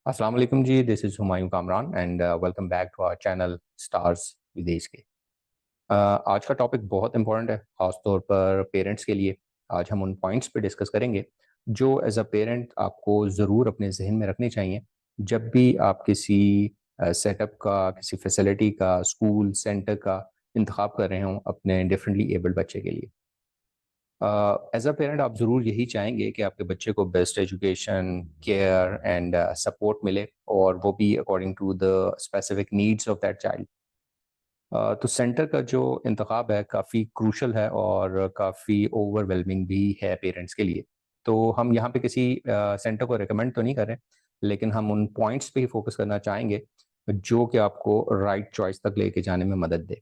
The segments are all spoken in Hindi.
अस्सलाम वालेकुम जी, this is Humayun Kamran and welcome back to our channel stars Videsh के। आज का टॉपिक बहुत इंपॉर्टेंट है, ख़ास तौर पर पेरेंट्स के लिए। आज हम उन पॉइंट्स पे डिस्कस करेंगे जो एज अ पेरेंट आपको ज़रूर अपने जहन में रखने चाहिए जब भी आप किसी सेटअप का, किसी फैसिलिटी का, स्कूल सेंटर का इंतखाब कर रहे हों अपने डिफरेंटली एबल्ड बच्चे के लिए। एज अ पेरेंट आप ज़रूर यही चाहेंगे कि आपके बच्चे को best education, care and support मिले, और वो भी according to the specific needs of that child. तो सेंटर का जो इंतखाब है काफ़ी क्रूशल है और काफ़ी ओवरवेलमिंग भी है पेरेंट्स के लिए। तो हम यहाँ पे किसी सेंटर को रिकमेंड तो नहीं कर रहे, लेकिन हम उन पॉइंट्स पे ही फोकस करना चाहेंगे जो कि आपको राइट चॉइस तक लेके जाने में मदद दे।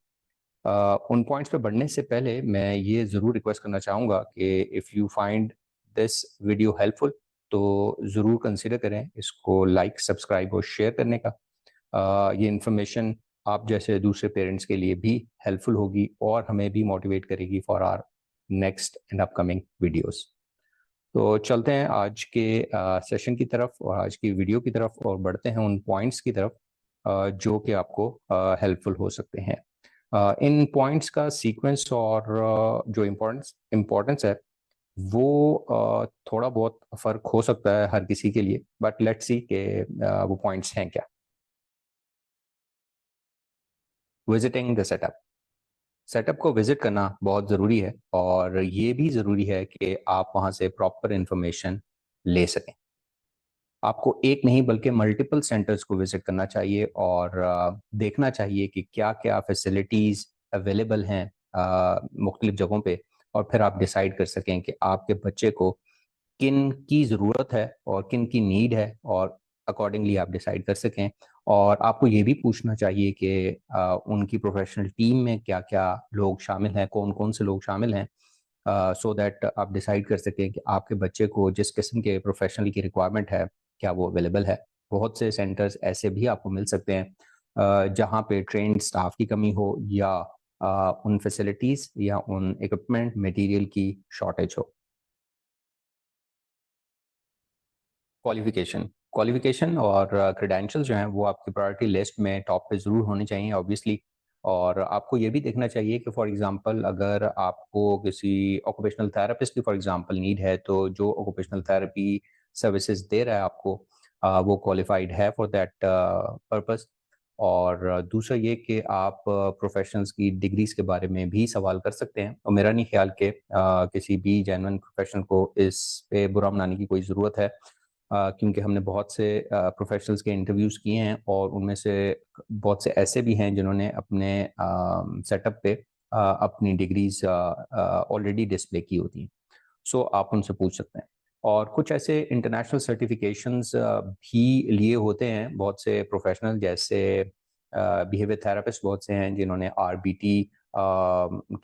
उन पॉइंट्स पे बढ़ने से पहले मैं ये ज़रूर रिक्वेस्ट करना चाहूँगा कि if you find this video helpful तो ज़रूर कंसिडर करें इसको लाइक, सब्सक्राइब और शेयर करने का। ये इन्फॉर्मेशन आप जैसे दूसरे पेरेंट्स के लिए भी हेल्पफुल होगी और हमें भी मोटिवेट करेगी for our next and upcoming videos. तो चलते हैं आज के सेशन की तरफ और आज की वीडियो की तरफ और बढ़ते हैं उन पॉइंट्स की तरफ जो कि आपको हेल्पफुल हो सकते हैं। इन पॉइंट्स का सीक्वेंस और जो इम्पोर्टेंस है वो थोड़ा बहुत फ़र्क हो सकता है हर किसी के लिए, बट लेट्स सी कि वो पॉइंट्स हैं क्या। Visiting the setup. सेटअप को विजिट करना बहुत ज़रूरी है और ये भी ज़रूरी है कि आप वहाँ से प्रॉपर इंफॉर्मेशन ले सकें। आपको एक नहीं बल्कि मल्टीपल सेंटर्स को विजिट करना चाहिए और देखना चाहिए कि क्या-क्या फैसिलिटीज़ अवेलेबल हैं मुख्तलिफ जगहों पे, और फिर आप डिसाइड कर सकें कि आपके बच्चे को किन की ज़रूरत है और किन की नीड है, और अकॉर्डिंगली आप डिसाइड कर सकें। और आपको ये भी पूछना चाहिए कि उनकी प्रोफेशनल टीम में क्या-क्या लोग शामिल हैं, कौन-कौन से लोग शामिल हैं, सो दैट आप डिसाइड कर सकें कि आपके बच्चे को जिस किस्म के प्रोफेशनल की रिक्वायरमेंट है, क्या वो अवेलेबल है। बहुत से सेंटर्स ऐसे भी आपको मिल सकते हैं जहाँ पे ट्रेन्ड स्टाफ की कमी हो या उन फैसिलिटीज़ या उन इक्विपमेंट मटेरियल की शॉर्टेज हो। क्वालिफ़िकेशन और क्रेडेंशियल्स जो हैं वो आपकी प्रायोरिटी लिस्ट में टॉप पे ज़रूर होनी चाहिए ऑब्वियसली। और आपको ये भी देखना चाहिए कि फॉर एग्ज़ाम्पल अगर आपको किसी ऑक्यूपेशनल थेरेपिस्ट की फॉर एग्ज़ाम्पल नीड है, तो जो ऑक्यूपेशनल थेरेपी सर्विसेज़ दे रहा है आपको वो क्वालिफ़ाइड है फॉर दैट पर्पज़। और दूसरा ये कि आप प्रोफ़ेशनल्स की डिग्रीज़ के बारे में भी सवाल कर सकते हैं, और मेरा नहीं ख़्याल कि किसी भी जेन्युइन प्रोफ़ेशनल को इस पे बुरा मनाने की कोई ज़रूरत है। क्योंकि हमने बहुत से प्रोफेशनल्स के इंटरव्यूज़ किए हैं और उनमें से बहुत से ऐसे भी हैं जिन्होंने अपने सेटअप पे अपनी डिग्रीज़ ऑलरेडी डिस्प्ले की होती हैं। सो आप उनसे पूछ सकते हैं। और कुछ ऐसे इंटरनेशनल सर्टिफिकेशंस भी लिए होते हैं बहुत से प्रोफेशनल, जैसे बिहेवियर थेरेपिस्ट बहुत से हैं जिन्होंने आरबीटी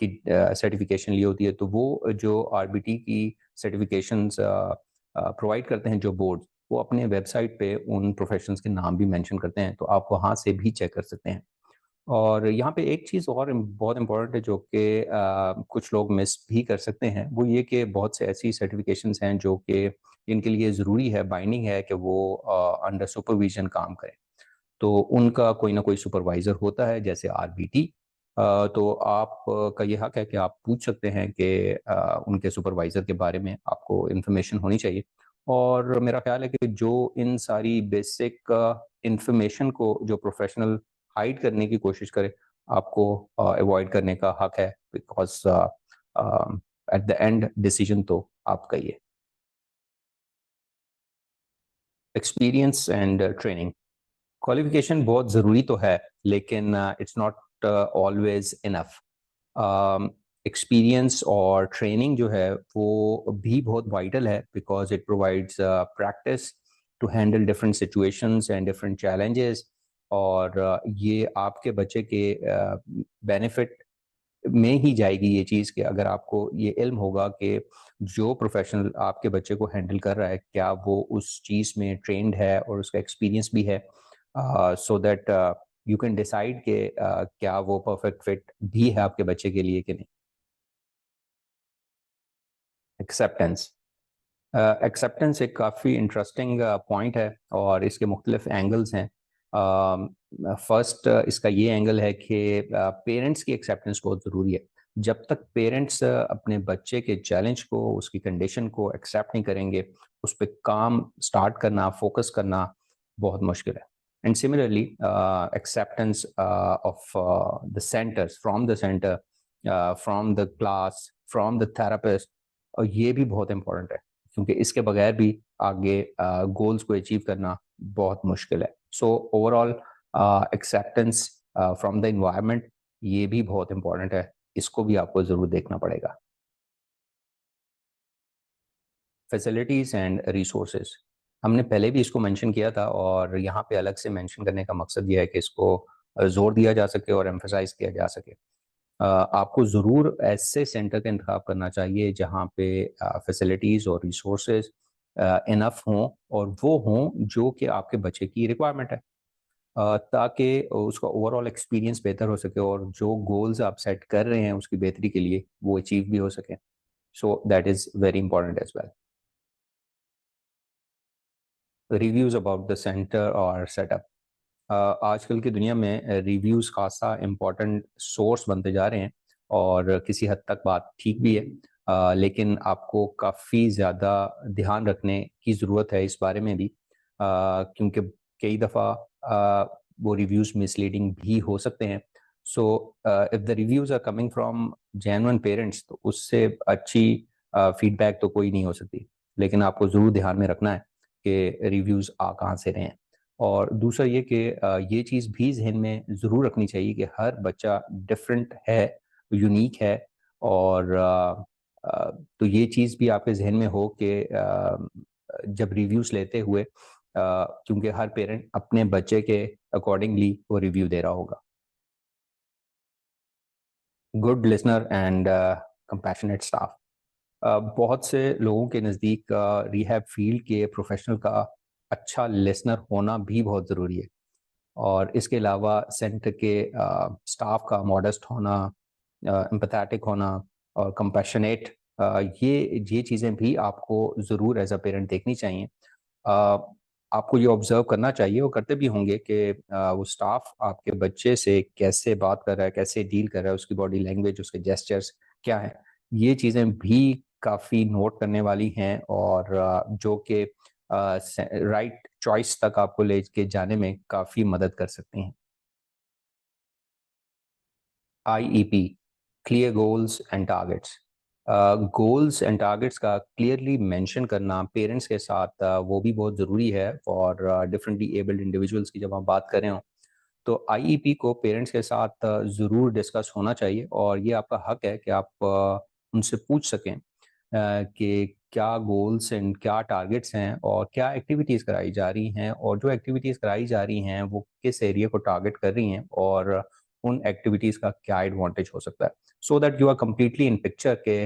की सर्टिफिकेशन ली होती है। तो वो जो आरबीटी की सर्टिफिकेशंस प्रोवाइड करते हैं जो बोर्ड, वो अपने वेबसाइट पे उन प्रोफेशनल्स के नाम भी मेंशन करते हैं, तो आप वहाँ से भी चेक कर सकते हैं। और यहाँ पे एक चीज़ और बहुत इम्पोर्टेंट है जो कि कुछ लोग मिस भी कर सकते हैं, वो ये कि बहुत से ऐसी सर्टिफिकेशंस हैं जो कि इनके लिए ज़रूरी है, बाइंडिंग है कि वो अंडर सुपरविज़न काम करें। तो उनका कोई ना कोई सुपरवाइज़र होता है जैसे आरबीटी। तो आप का ये हक है कि आप पूछ सकते हैं कि उनके सुपरवाइज़र के बारे में आपको इन्फॉर्मेशन होनी चाहिए। और मेरा ख़्याल है कि जो इन सारी बेसिक इन्फॉर्मेशन को जो प्रोफ़ेशनल हाइड करने की कोशिश करे, आपको अवॉइड करने का हक है, because at the end decision तो आपका ही है। Experience and training. क्वालिफ़िकेशन बहुत ज़रूरी तो है, लेकिन it's not always enough. Experience और ट्रेनिंग जो है वो भी बहुत वाइटल है, because it provides practice to handle different situations and different challenges. और ये आपके बच्चे के बेनिफिट में ही जाएगी ये चीज़ कि अगर आपको ये इल्म होगा कि जो प्रोफ़ेशनल आपके बच्चे को हैंडल कर रहा है, क्या वो उस चीज़ में ट्रेन्ड है और उसका एक्सपीरियंस भी है, so that you can decide कि क्या वो परफेक्ट फिट भी है आपके बच्चे के लिए कि नहीं। एक्सेप्टेंस। एक्सेप्टेंस एक काफ़ी इंटरेस्टिंग पॉइंट है और इसके मुख्तलिफ एंगल्स हैं। फर्स्ट इसका ये एंगल है कि पेरेंट्स की एक्सेप्टेंस बहुत ज़रूरी है। जब तक पेरेंट्स अपने बच्चे के चैलेंज को, उसकी कंडीशन को एक्सेप्ट नहीं करेंगे, उस पे काम स्टार्ट करना, फोकस करना बहुत मुश्किल है। And similarly acceptance of the centres, from the centre, from the class, from the therapist, और ये भी बहुत इंपॉर्टेंट है, क्योंकि इसके बगैर भी आगे गोल्स को अचीव करना बहुत मुश्किल है। So overall acceptance from the environment, ये भी बहुत इंपॉर्टेंट है, इसको भी आपको ज़रूर देखना पड़ेगा। फैसिलिटीज़ एंड रिसोर्सेज, हमने पहले भी इसको मेंशन किया था और यहाँ पे अलग से मेंशन करने का मकसद ये है कि इसको जोर दिया जा सके और एम्फसाइज किया जा सके। आपको ज़रूर ऐसे सेंटर का इंतखाब करना चाहिए जहाँ पे फैसिलिटीज़ और रिसोर्सेज इनफ हों और वो हों जो कि आपके बच्चे की रिक्वायरमेंट है, ताकि उसका ओवरऑल एक्सपीरियंस बेहतर हो सके और जो गोल्स आप सेट कर रहे हैं उसकी बेहतरी के लिए वो अचीव भी हो सके। So that is very important as well. Reviews about the centre और सेटअप, आजकल की दुनिया में रिव्यूज़ खासा इम्पोर्टेंट सोर्स बनते जा रहे हैं और किसी हद तक बात ठीक भी है, लेकिन आपको काफ़ी ज़्यादा ध्यान रखने की ज़रूरत है इस बारे में भी, क्योंकि कई दफ़ा वो रिव्यूज़ मिसलीडिंग भी हो सकते हैं। So if the reviews are coming from genuine parents, तो उससे अच्छी फीडबैक तो कोई नहीं हो सकती, लेकिन आपको ज़रूर ध्यान में रखना है कि रिव्यूज़ आ कहाँ से रहे हैं। और दूसरा ये कि ये चीज़ भी ज़हन में ज़रूर रखनी चाहिए कि हर बच्चा डिफरेंट है, यूनिक है, और तो ये चीज़ भी आपके ज़हन में हो कि जब रिव्यूज़ लेते हुए, क्योंकि हर पेरेंट अपने बच्चे के अकॉर्डिंगली वो रिव्यू दे रहा होगा। Good listener and compassionate staff, बहुत से लोगों के नज़दीक रिहैब फील्ड के प्रोफेशनल का अच्छा लिसनर होना भी बहुत ज़रूरी है, और इसके अलावा सेंटर के स्टाफ का मॉडेस्ट होना, एम्पैथेटिक होना और कंपैशनेट, ये चीज़ें भी आपको ज़रूर एज अ पेरेंट देखनी चाहिए। आपको ये ऑब्ज़र्व करना चाहिए और करते भी होंगे कि वो स्टाफ आपके बच्चे से कैसे बात कर रहा है, कैसे डील कर रहा है, उसकी बॉडी लैंग्वेज, उसके जेस्चर्स क्या हैं। ये चीज़ें भी काफ़ी नोट करने वाली हैं और जो कि राइट चॉइस तक आपको लेके जाने में काफ़ी मदद कर सकती हैं। IEP, clear goals and targets, goals and targets का क्लियरली मेंशन करना पेरेंट्स के साथ, वो भी बहुत ज़रूरी है फॉर डिफरेंटली एबल्ड इंडिविजुअल्स की जब हम बात कर रहे हों। तो आईईपी को पेरेंट्स के साथ ज़रूर डिस्कस होना चाहिए और ये आपका हक है कि आप उनसे पूछ सकें कि क्या गोल्स एंड क्या टारगेट्स हैं और क्या एक्टिविटीज़ कराई जा रही हैं, और जो एक्टिविटीज़ कराई जा रही हैं वो किस एरिया को टारगेट कर रही हैं, और उन एक्टिविटीज़ का क्या एडवांटेज हो सकता है, so that you are completely in picture के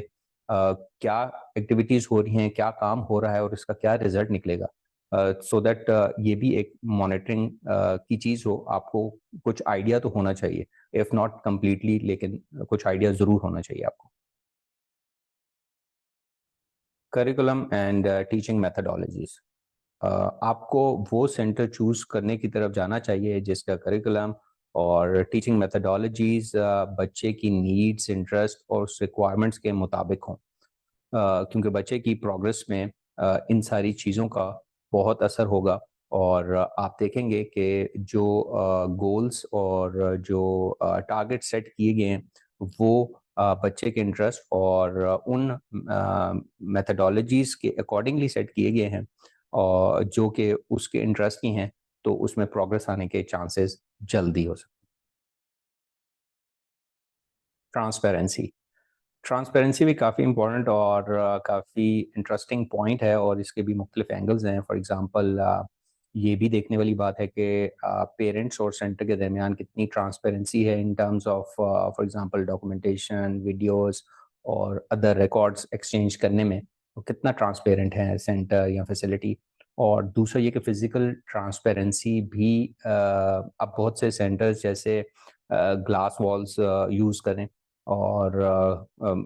क्या एक्टिविटीज़ हो रही हैं, क्या काम हो रहा है और इसका क्या रिजल्ट निकलेगा, सो दैट ये भी एक मॉनिटरिंग की चीज़ हो। आपको कुछ आइडिया तो होना चाहिए, इफ़ नॉट कंप्लीटली, लेकिन कुछ आइडिया ज़रूर होना चाहिए आपको। करिकुलम एंड टीचिंग मेथोडोलॉजीज़, आपको वो सेंटर चूज़ करने की तरफ जाना चाहिए जिसका करिकुलम और टीचिंग मेथोडोलॉजीज़ बच्चे की नीड्स, इंटरेस्ट और उस रिक्वायरमेंट्स के मुताबिक हों। क्योंकि बच्चे की प्रोग्रेस में इन सारी चीज़ों का बहुत असर होगा, और आप देखेंगे कि जो गोल्स और जो टारगेट सेट किए गए हैं वो बच्चे के इंटरेस्ट और उन मेथडोलॉजीज़ के अकॉर्डिंगली सेट किए गए हैं, और जो कि उसके इंटरेस्ट की हैं, तो उसमें प्रोग्रेस आने के चांसेस जल्दी हो सकते हैं। ट्रांसपेरेंसी, ट्रांसपेरेंसी भी काफ़ी इम्पोर्टेंट और काफ़ी इंटरेस्टिंग पॉइंट है और इसके भी मुख्तलिफ एंगल्स हैं। फॉर एग्ज़ाम्पल ये भी देखने वाली बात है कि पेरेंट्स और सेंटर के दरमियान कितनी ट्रांसपेरेंसी है in terms of for example documentation, videos और अदर रिकॉर्ड्स एक्सचेंज करने में, तो कितना ट्रांसपेरेंट है सेंटर या फैसिलिटी। और दूसरा ये कि फ़िज़िकल ट्रांसपेरेंसी भी, अब बहुत से सेंटर्स जैसे ग्लास वॉल्स यूज़ करें और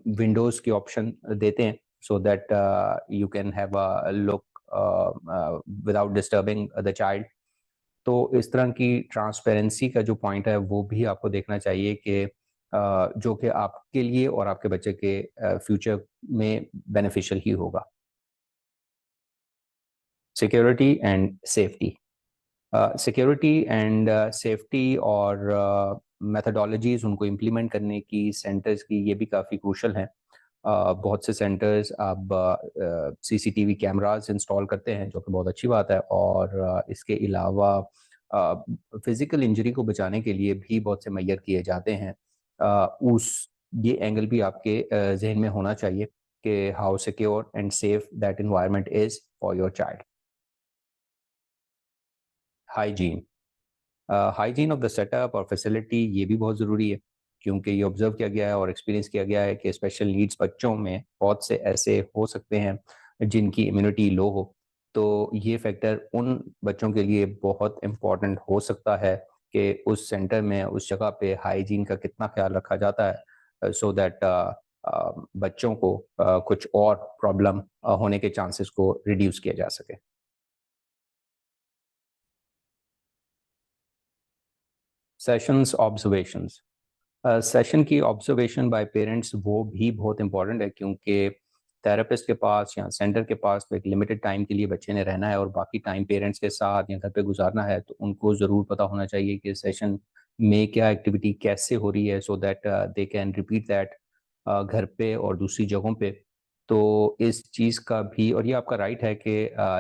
विंडोज़ की ऑप्शन देते हैं, so that you can have a look without disturbing the child. तो इस तरह की ट्रांसपेरेंसी का जो पॉइंट है वो भी आपको देखना चाहिए कि जो कि आपके लिए और आपके बच्चे के फ्यूचर में बेनिफिशियल ही होगा। Security and safety. Security and safety और मेथडोलॉजीज़ उनको इम्प्लीमेंट करने की सेंटर्स की ये भी काफ़ी क्रूशल हैं। बहुत से सेंटर्स अब सीसीटीवी कैमरास इंस्टॉल करते हैं, जो कि बहुत अच्छी बात है, और इसके अलावा फिज़िकल इंजरी को बचाने के लिए भी बहुत से मेजर किए जाते हैं। उस ये एंगल भी आपके ज़हन में होना चाहिए कि how secure and safe that environment is for your child. Hygiene. Hygiene of the setup और फैसिलिटी ये भी बहुत ज़रूरी है, क्योंकि ये ऑब्ज़र्व किया गया है और एक्सपीरियंस किया गया है कि स्पेशल नीड्स बच्चों में बहुत से ऐसे हो सकते हैं जिनकी इम्यूनिटी लो हो। तो ये फैक्टर उन बच्चों के लिए बहुत इम्पोर्टेंट हो सकता है कि उस सेंटर में, उस जगह पे हाइजीन का कितना ख़्याल रखा जाता है, सो दैट बच्चों को कुछ और प्रॉब्लम होने के चांसेस को रिड्यूस किया जा सके। Sessions observations. सेशन की ऑब्जर्वेशन बाय पेरेंट्स वो भी बहुत इंपॉर्टेंट है, क्योंकि थेरेपिस्ट के पास या सेंटर के पास तो एक लिमिटेड टाइम के लिए बच्चे ने रहना है और बाकी टाइम पेरेंट्स के साथ या घर पे गुजारना है, तो उनको ज़रूर पता होना चाहिए कि सेशन में क्या एक्टिविटी कैसे हो रही है, so that they can repeat that घर पे और दूसरी जगहों पे। तो इस चीज़ का भी, और ये आपका राइट है कि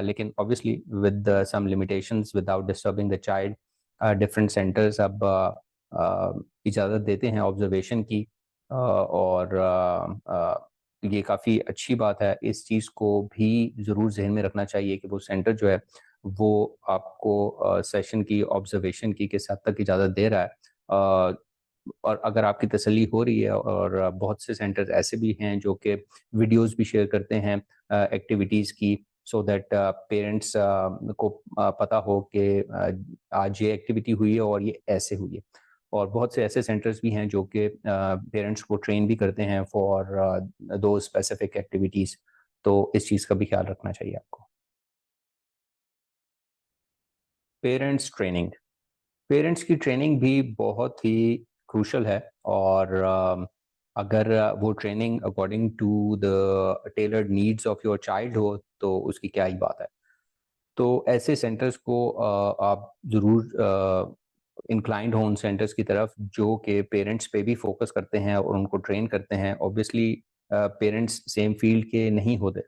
लेकिन obviously with some limitations without disturbing the child, different centres अब इजाज़त देते हैं ऑब्जर्वेशन की, और ये काफ़ी अच्छी बात है। इस चीज़ को भी ज़रूर ज़हन में रखना चाहिए कि वो सेंटर जो है वो आपको सेशन की ऑब्जर्वेशन की किस हद तक इजाज़त दे रहा है। और अगर आपकी तसल्ली हो रही है, और बहुत से सेंटर्स ऐसे भी हैं जो कि वीडियोज़ भी शेयर करते हैं एक्टिविटीज़ की, सो दैट पेरेंट्स को पता हो कि आज ये एक्टिविटी हुई है और ये ऐसे हुई है। और बहुत से ऐसे सेंटर्स भी हैं जो कि पेरेंट्स को ट्रेन भी करते हैं फॉर दो स्पेसिफिक एक्टिविटीज़। तो इस चीज़ का भी ख्याल रखना चाहिए आपको। Parents training. पेरेंट्स की ट्रेनिंग भी बहुत ही क्रूशल है, और अगर वो training according to the tailored needs of your child हो तो उसकी क्या ही बात है। तो ऐसे सेंटर्स को आप ज़रूर इंक्लाइंड हो उन सेंटर्स की तरफ जो कि पेरेंट्स पे भी फोकस करते हैं और उनको ट्रेन करते हैं। ऑब्वियसली पेरेंट्स सेम फील्ड के नहीं होते,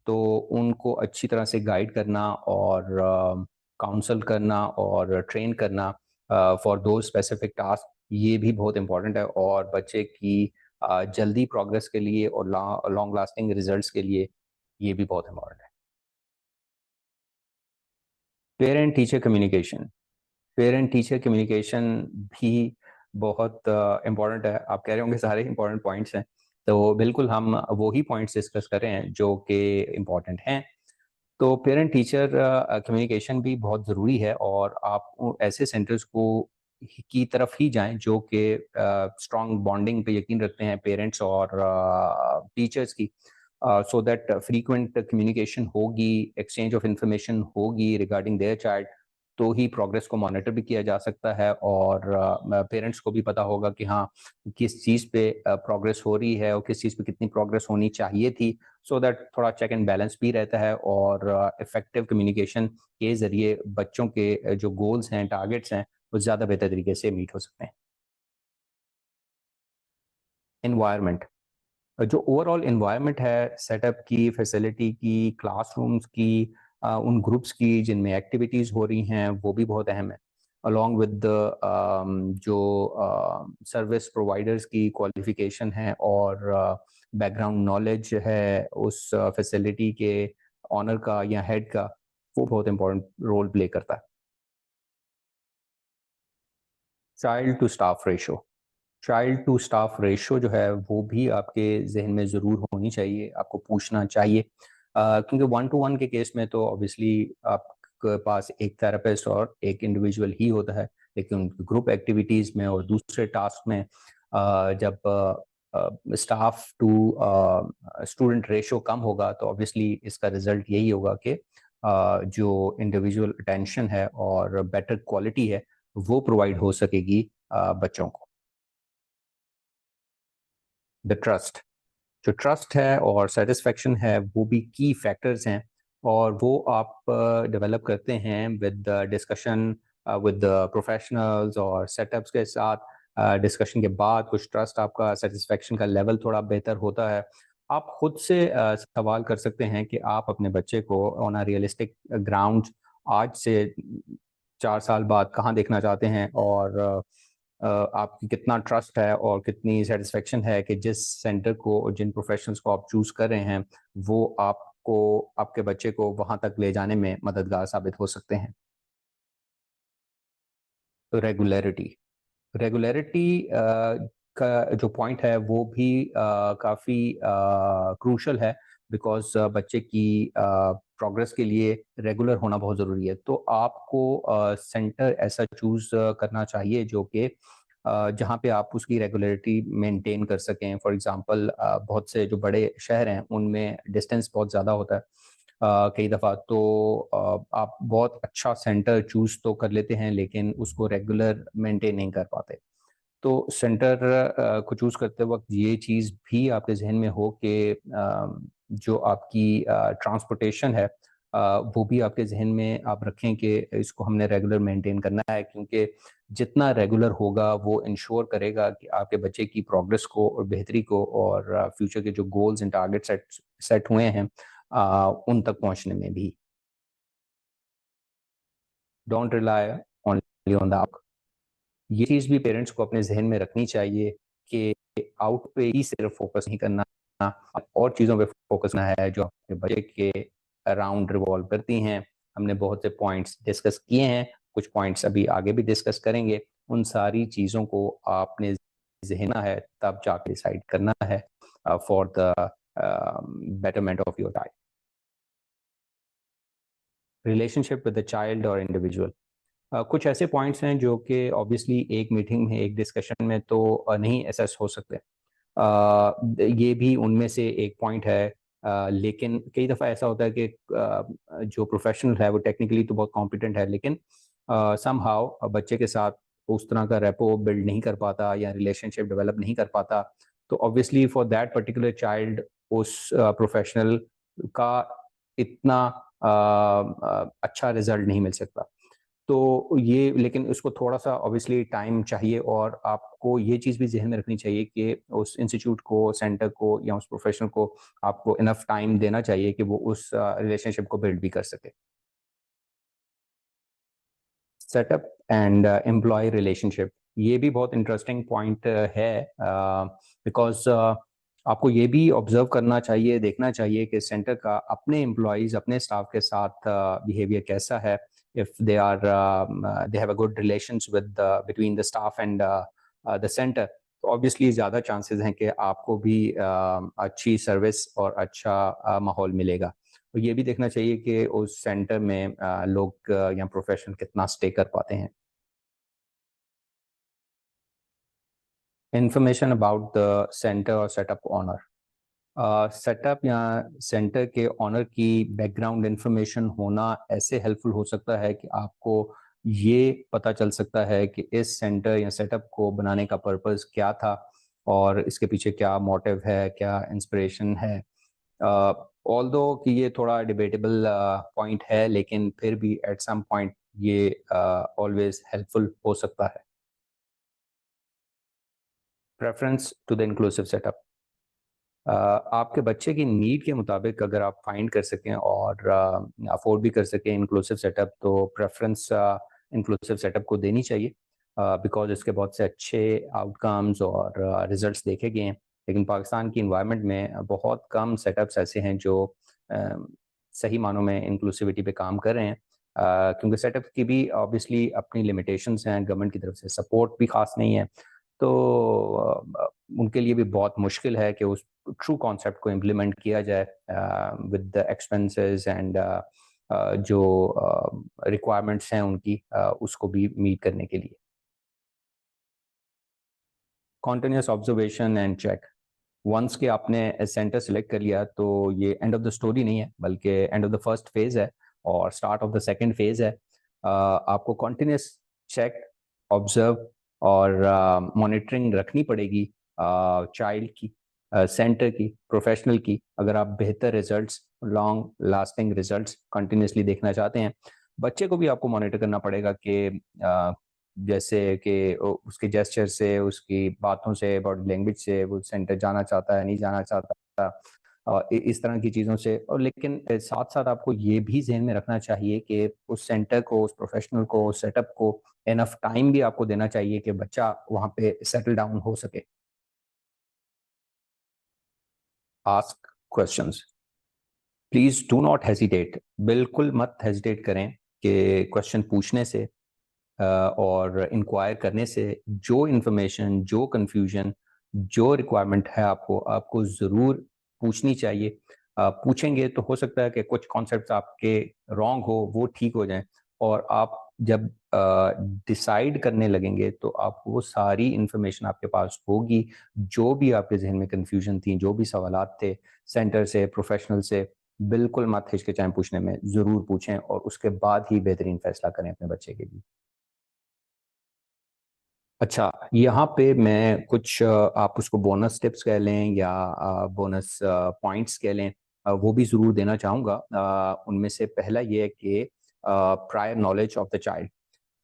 तो उनको अच्छी तरह से गाइड करना और काउंसल करना और ट्रेन करना फॉर दो स्पेसिफिक टास्क, ये भी बहुत इंपॉर्टेंट है, और बच्चे की जल्दी प्रोग्रेस के लिए और लॉन्ग लास्टिंग रिजल्ट्स के लिए ये भी बहुत इंपॉर्टेंट है। Parent teacher communication. Parent teacher communication भी बहुत इम्पोर्टेंट है। आप कह रहे होंगे सारे इम्पोर्टेंट पॉइंट्स हैं, तो बिल्कुल हम वो ही पॉइंट्स डिस्कस कर रहे हैं जो कि इम्पोर्टेंट हैं। तो पेरेंट टीचर कम्युनिकेशन भी बहुत ज़रूरी है, और आप ऐसे सेंटर्स को की तरफ ही जाएं जो कि स्ट्रॉन्ग बॉन्डिंग पे यकीन रखते हैं पेरेंट्स और टीचर्स की, सो दैट फ्रीक्वेंट कम्युनिकेशन होगी, एक्सचेंज ऑफ इंफॉर्मेशन होगी रिगार्डिंग देयर चाइल्ड, तो ही प्रोग्रेस को मॉनिटर भी किया जा सकता है, और पेरेंट्स को भी पता होगा कि हाँ, किस चीज़ पे प्रोग्रेस हो रही है और किस चीज़ पे कितनी प्रोग्रेस होनी चाहिए थी, सो दैट थोड़ा चेक एंड बैलेंस भी रहता है, और इफेक्टिव कम्युनिकेशन के ज़रिए बच्चों के जो गोल्स हैं, टारगेट्स हैं, वो ज़्यादा बेहतर तरीके से मीट हो सकते हैं। एनवायरनमेंट। जो ओवरऑल एनवायरनमेंट है सेटअप की, फैसिलिटी की, क्लासरूम्स की, उन ग्रुप्स की जिनमें एक्टिविटीज़ हो रही हैं, वो भी बहुत अहम है। अलॉन्ग विद द जो सर्विस प्रोवाइडर्स की क्वालिफ़िकेशन है और बैकग्राउंड नॉलेज है उस फैसिलिटी के ओनर का या हेड का, वो बहुत इम्पोर्टेंट रोल प्ले करता है। Child to staff ratio. Child to staff ratio जो है वो भी आपके ज़हन में ज़रूर होनी चाहिए, आपको पूछना चाहिए। क्योंकि वन टू वन के केस में तो ऑब्वियसली आपके पास एक थेरेपिस्ट और एक इंडिविजुअल ही होता है, लेकिन ग्रुप एक्टिविटीज़ में और दूसरे टास्क में जब स्टाफ टू स्टूडेंट रेशो कम होगा तो ऑब्वियसली इसका रिजल्ट यही होगा कि जो इंडिविजुअल अटेंशन है और बेटर क्वालिटी है वो प्रोवाइड हो सकेगी बच्चों को। द ट्रस्ट, जो ट्रस्ट है और सेटिस्फेक्शन है वो भी की फैक्टर्स हैं और वो आप डेवलप करते हैं विद डिस्कशन विद प्रोफेशनल्स और सेटअप्स के साथ। डिस्कशन के बाद कुछ ट्रस्ट आपका सेटिस्फेक्शन का लेवल थोड़ा बेहतर होता है। आप खुद से सवाल कर सकते हैं कि आप अपने बच्चे को ऑन अ रियलिस्टिक ग्राउंड आज से 4 साल बाद कहाँ देखना चाहते हैं और आपकी कितना ट्रस्ट है और कितनी सेटिस्फेक्शन है कि जिस सेंटर को और जिन प्रोफेशनल्स को आप चूज कर रहे हैं वो आपको आपके बच्चे को वहां तक ले जाने में मददगार साबित हो सकते हैं। तो रेगुलरिटी, रेगुलरिटी का जो पॉइंट है वो भी काफ़ी क्रूशल है बिकॉज बच्चे की प्रोग्रेस के लिए रेगुलर होना बहुत ज़रूरी है। तो आपको सेंटर ऐसा चूज़ करना चाहिए जो कि जहाँ पे आप उसकी रेगुलरिटी मेंटेन कर सकें। फॉर एग्जांपल बहुत से जो बड़े शहर हैं उनमें डिस्टेंस बहुत ज़्यादा होता है कई दफ़ा तो आप बहुत अच्छा सेंटर चूज़ तो कर लेते हैं लेकिन उसको रेगुलर मेंटेन नहीं कर पाते। तो सेंटर को चूज़ करते वक़्त ये चीज़ भी आपके ज़हन में हो कि जो आपकी ट्रांसपोर्टेशन है वो भी आपके ज़हन में आप रखें कि इसको हमने रेगुलर मेंटेन करना है क्योंकि जितना रेगुलर होगा वो इंश्योर करेगा कि आपके बच्चे की प्रोग्रेस को और बेहतरी को और फ्यूचर के जो गोल्स एंड टारगेट सेट हुए हैं उन तक पहुँचने में भी। Don't rely only on the out, ये चीज़ भी पेरेंट्स को अपने ज़हन में रखनी चाहिए कि आउट पे ही सिर्फ फोकस नहीं करना, और चीज़ों पे फोकस करना है जो आपके बच्चे के अराउंड रिवॉल्व करती हैं। हमने बहुत से पॉइंट्स डिस्कस किए हैं, कुछ पॉइंट्स अभी आगे भी डिस्कस करेंगे। उन सारी चीज़ों को आपने ज़हन में है तब जाके डिसाइड करना है for the betterment of your child. Relationship with the child और इंडिविजुअल, कुछ ऐसे पॉइंट्स हैं जो कि ऑब्वियसली एक मीटिंग में, एक डिस्कशन में तो नहीं असेस हो सकते। ये भी उनमें से एक पॉइंट है। लेकिन कई दफ़ा ऐसा होता है कि जो प्रोफेशनल है वो टेक्निकली तो बहुत कॉम्पिटेंट है लेकिन समहाउ बच्चे के साथ उस तरह का रेपो बिल्ड नहीं कर पाता या रिलेशनशिप डेवलप नहीं कर पाता। तो obviously for that particular child उस प्रोफेशनल का इतना अच्छा रिजल्ट नहीं मिल सकता। तो ये लेकिन उसको थोड़ा-सा ऑब्वियसली टाइम चाहिए और आपको ये चीज़ भी ज़हन में रखनी चाहिए कि उस इंस्टीट्यूट को, सेंटर को या उस प्रोफ़ेशनल को आपको इनफ टाइम देना चाहिए कि वो उस रिलेशनशिप को बिल्ड भी कर सके। सेटअप एंड एम्प्लॉयी रिलेशनशिप, ये भी बहुत इंटरेस्टिंग पॉइंट है बिकॉज़ आपको ये भी ऑब्ज़र्व करना चाहिए, देखना चाहिए कि सेंटर का अपने एम्प्लॉइज़, अपने स्टाफ के साथ बिहेवियर कैसा है। If they are they have a good relations with between the staff and the centre, तो ऑब्वियसली ज़्यादा चांसेस हैं कि आपको भी अच्छी सर्विस और अच्छा माहौल मिलेगा। तो ये भी देखना चाहिए कि उस सेंटर में लोग या प्रोफेशनल कितना स्टे कर पाते हैं। इंफॉर्मेशन अबाउट द सेंटर और सेटअप ओनर, सेटअप या सेंटर के ओनर की बैकग्राउंड इंफॉर्मेशन होना ऐसे हेल्पफुल हो सकता है कि आपको ये पता चल सकता है कि इस सेंटर या सेटअप को बनाने का पर्पस क्या था और इसके पीछे क्या मोटिव है, क्या इंस्पिरेशन है। ऑल्दो कि ये थोड़ा डिबेटेबल पॉइंट है लेकिन फिर भी एट सम पॉइंट ये ऑलवेज हेल्पफुल हो सकता है। Preference to the inclusive setup, आपके बच्चे की नीड के मुताबिक अगर आप फाइंड कर सकें और अफोर्ड भी कर सकें इंक्लूसिव सेटअप तो प्रेफरेंस इंक्लूसिव सेटअप को देनी चाहिए बिकॉज इसके बहुत से अच्छे आउटकम्स और रिजल्ट्स देखे गए हैं। लेकिन पाकिस्तान की इन्वायरमेंट में बहुत कम सेटअप्स ऐसे हैं जो सही मानों में इंक्लूसिविटी पे काम कर रहे हैं क्योंकि सेटअप की भी ऑब्वियसली अपनी लिमिटेशंस हैं, गवर्नमेंट की तरफ से सपोर्ट भी खास नहीं है। तो उनके लिए भी बहुत मुश्किल है कि उस ट्रू कॉन्सेप्ट को इम्प्लीमेंट किया जाए विद द एक्सपेंसेस एंड जो रिक्वायरमेंट्स हैं उनकी उसको भी मीट करने के लिए। Continuous observation and check, once के आपने सेंटर सेलेक्ट कर लिया तो ये एंड ऑफ द स्टोरी नहीं है, बल्कि end of the first phase है और start of the second phase है। आपको कॉन्टिन्यूस चेक, ऑब्जर्व और मॉनिटरिंग रखनी पड़ेगी चाइल्ड की, सेंटर की, प्रोफेशनल की। अगर आप बेहतर results, long lasting results continuously देखना चाहते हैं, बच्चे को भी आपको मॉनिटर करना पड़ेगा कि जैसे कि उसके जेस्चर से, उसकी बातों से, बॉडी लैंग्वेज से वो सेंटर जाना चाहता है, नहीं जाना चाहता, इस तरह की चीज़ों से। और लेकिन साथ-साथ आपको ये भी ज़हन में रखना चाहिए कि उस सेंटर को, उस प्रोफ़ेशनल को, उस सेटअप को इनफ टाइम भी आपको देना चाहिए कि बच्चा वहाँ पे सेटल डाउन हो सके। Ask questions, please do not hesitate. बिल्कुल मत हेजिटेट करें कि क्वेश्चन पूछने से और इंक्वायर करने से। जो इन्फॉर्मेशन, जो कन्फ्यूजन, जो रिक्वायरमेंट है आपको ज़रूर पूछनी चाहिए। पूछेंगे तो हो सकता है कि कुछ कॉन्सेप्ट्स आपके रॉन्ग हो, वो ठीक हो जाएँ। और आप जब डिसाइड करने लगेंगे तो आपको वो सारी इन्फॉर्मेशन आपके पास होगी। जो भी आपके ज़हन में कन्फ्यूजन थी, जो भी सवालात थे सेंटर से, प्रोफेशनल से, बिल्कुल मत हिचकिचाएँ पूछने में, ज़रूर पूछें और उसके बाद ही बेहतरीन फैसला करें अपने बच्चे के लिए। अच्छा, यहाँ पे मैं कुछ आप उसको बोनस टिप्स कह लें या बोनस पॉइंट्स कह लें, वो भी ज़रूर देना चाहूँगा। उनमें से पहला ये है कि prior knowledge of the child.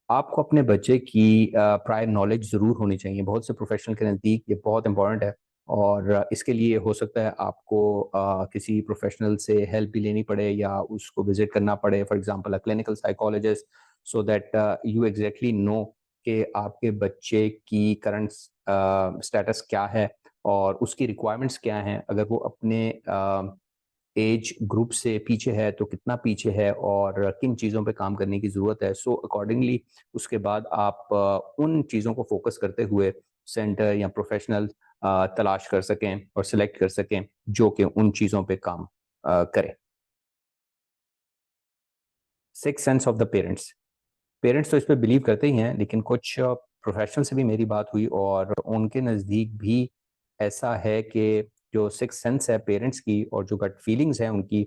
आपको अपने बच्चे की प्रायर नॉलेज ज़रूर होनी चाहिए। बहुत से प्रोफेशनल के नज़दीक ये बहुत इम्पोर्टेंट है और इसके लिए हो सकता है आपको किसी प्रोफेशनल से हेल्प भी लेनी पड़े या उसको विज़िट करना पड़े, for example a clinical psychologist, so that you exactly know कि आपके बच्चे की करंट स्टेटस क्या है और उसकी रिक्वायरमेंट्स क्या हैं। अगर वो अपने एज ग्रुप से पीछे है तो कितना पीछे है और किन चीज़ों पे काम करने की ज़रूरत है। सो अकॉर्डिंगली उसके बाद आप उन चीज़ों को फ़ोकस करते हुए सेंटर या प्रोफ़ेशनल तलाश कर सकें और सिलेक्ट कर सकें जो कि उन चीज़ों पे काम करे। Sixth sense of the parents. Parents तो इस पे बिलीव करते ही हैं, लेकिन कुछ प्रोफ़ेशनल से भी मेरी बात हुई और उनके नज़दीक भी ऐसा है कि जो सिक्स्थ सेंस है पेरेंट्स की और जो गट फीलिंग्स हैं उनकी,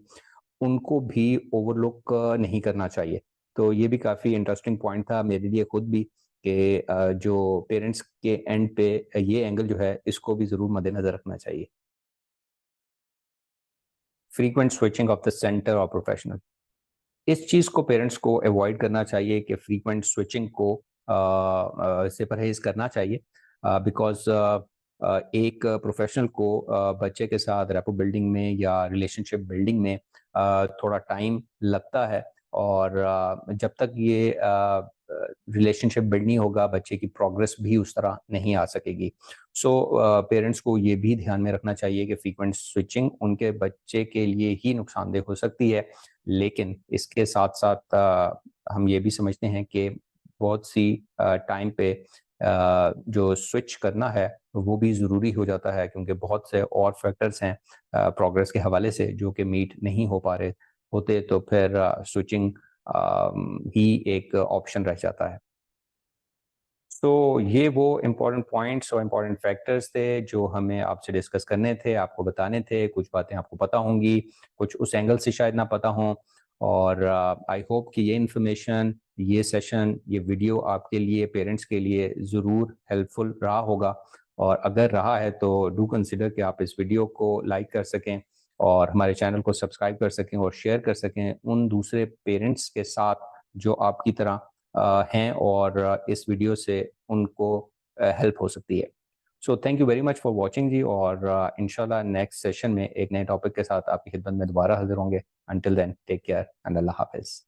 उनको भी ओवरलुक नहीं करना चाहिए। तो ये भी काफ़ी इंटरेस्टिंग पॉइंट था मेरे लिए खुद भी कि जो पेरेंट्स के एंड पे ये एंगल जो है, इसको भी ज़रूर मद्देनज़र रखना चाहिए। Frequent switching off the centre और प्रोफ़ेशनल। इस चीज़ को पेरेंट्स को अवॉइड करना चाहिए कि फ्रीक्वेंट स्विचिंग को से परहेज़ करना चाहिए। बिकॉज़ एक प्रोफ़ेशनल को बच्चे के साथ रेपो बिल्डिंग में या रिलेशनशिप बिल्डिंग में थोड़ा टाइम लगता है और जब तक ये रिलेशनशिप बिल्ड नहीं होगा, बच्चे की प्रोग्रेस भी उस तरह नहीं आ सकेगी। सो पेरेंट्स को ये भी ध्यान में रखना चाहिए कि फ्रीक्वेंट स्विचिंग उनके बच्चे के लिए ही नुकसानदेह हो सकती है। लेकिन इसके साथ-साथ हम ये भी समझते हैं कि बहुत सी टाइम पे जो स्विच करना है, वो भी ज़रूरी हो जाता है क्योंकि बहुत से और फैक्टर्स हैं प्रोग्रेस के हवाले से जो कि मीट नहीं हो पा रहे होते, तो फिर स्विचिंग ही एक ऑप्शन रह जाता है। तो ये वो इम्पोर्टेंट पॉइंट्स और इम्पोर्टेंट फैक्टर्स थे जो हमें आपसे डिस्कस करने थे, आपको बताने थे। कुछ बातें आपको पता होंगी, कुछ उस एंगल से शायद ना पता हों और आई होप कि ये इन्फॉर्मेशन, ये सेशन, ये वीडियो आपके लिए, पेरेंट्स के लिए ज़रूर हेल्पफुल रहा होगा और अगर रहा है तो डू कंसिडर कि आप इस वीडियो को लाइक कर सकें और हमारे चैनल को सब्सक्राइब कर सकें और शेयर कर सकें उन दूसरे पेरेंट्स के साथ जो आपकी तरह हैं और इस वीडियो से उनको हेल्प हो सकती है। So thank you very much for watching जी और इंशाल्लाह नेक्स्ट सेशन में एक नए टॉपिक के साथ आपकी खिदमत में दोबारा हाज़िर होंगे। Until then take care and अल्लाह हाफ़िज़।